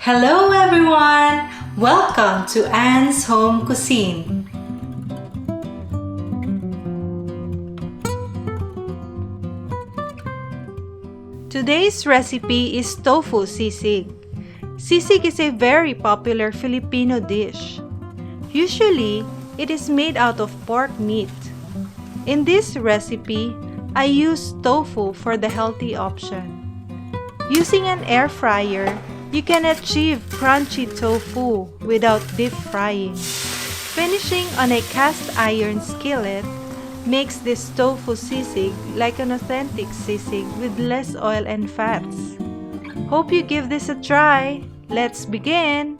Hello everyone! Welcome to Anne's Home Cuisine. Today's recipe is tofu sisig. Sisig is a very popular Filipino dish. Usually, it is made out of pork meat. In this recipe, I use tofu for the healthy option. Using an air fryer, you can achieve crunchy tofu without deep frying. Finishing on a cast iron skillet makes this tofu sisig like an authentic sisig with less oil and fats. Hope you give this a try. Let's begin!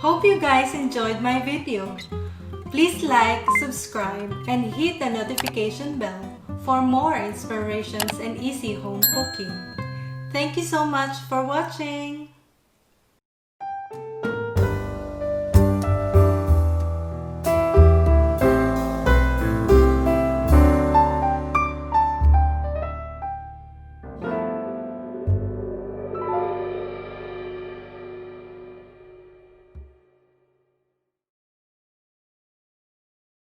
Hope you guys enjoyed my video. Please like, subscribe, and hit the notification bell for more inspirations and easy home cooking. Thank you so much for watching.